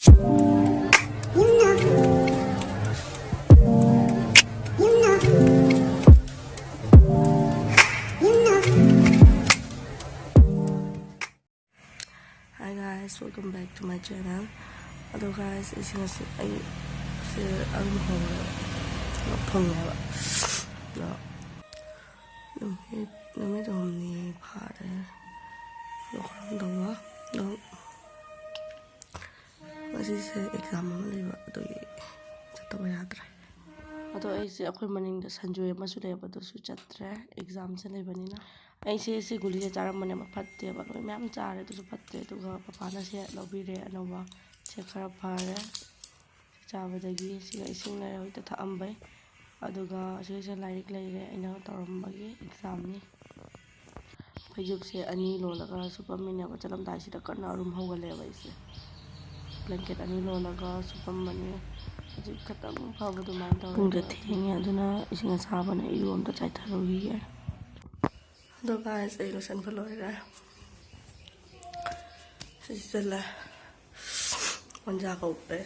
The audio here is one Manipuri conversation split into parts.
Hi guys, welcome back to my channel. Hello guys, ising ay si ang phongla no namit homni phare lo khang dawa no masise exam ma leba to chatpa yadra ado aise akhoi maning da sanjoy ma su leba to su chatre exam se lebani na aise se guli se charam mane ma phatte ba loi myam chare to su phatte to ga papa na se lobire anoba se khara phare chabadagi siga ising na hoi ta thambai aduga se lairik leire aina torambagi exam ni phayuk se ani lolaga supamine ba chalam dai sida kana room hogale ba ise blanket ani lolaga supam mane ji khatam phabu du man taw pung thenge aduna ising sabana irom ta chai tharogi ya do guys ay losan phaloira sisala onja ko pe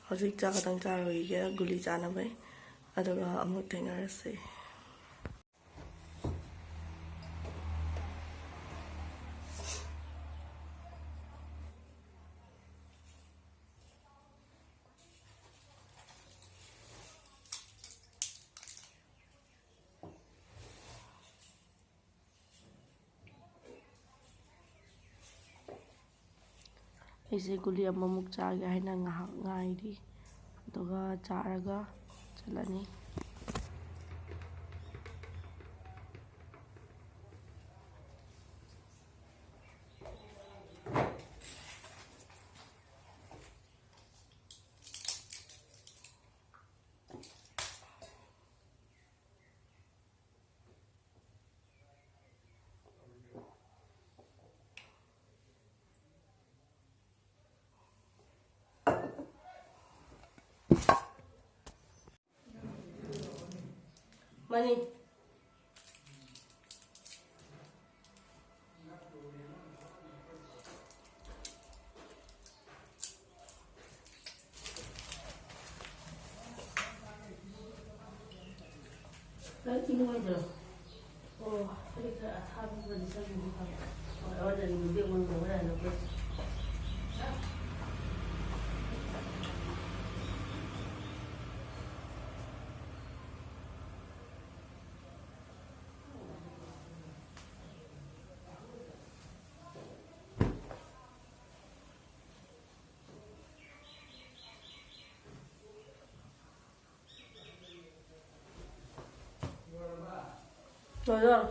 hojik cha katang cha roi ge guli cha na bai aduga amuk thengarase aise guli amamuk cha ge haina ngahak ngai di aduga charaga chalani Money. Lagi ni ada. Oh, kita asal bukan asal bukan. Oh, ada ni dia orang orang nak. Rồi rồi.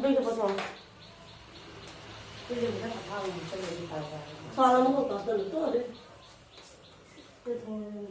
Bây giờ bắt đầu. Bây giờ mình đã thao mình sẽ lấy đi thao. Thao là một cái từ tốt đấy. Cái thằng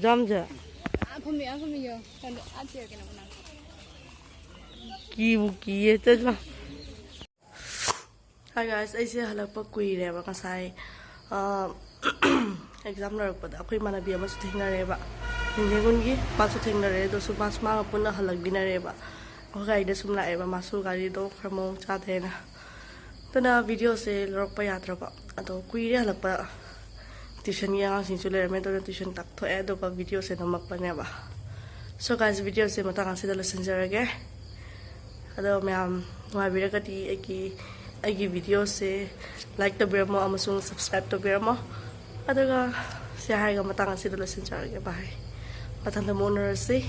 jamja phumi yo kan ache ke na na ki ye ta Hi guys, I see halakpa kuire ba kasai exam larakpada akhoi manabi ama su thengnare ba ningun gi pasu thengnare do su pas ma punna halak binare ba o gai de sum lae ba masu gari do khamong cha thena tana video se lorok pa yatra ba ado kuire halakpa tuition yang sin su le me do tuition tak tho e do ba video se namak pa ne ba so guys video se matang se do lesson jarage ado myam wa biragati aigi video se like to biramo amasung subscribe to biramo adaga share ga matang se do lesson jarage bye matang da monar se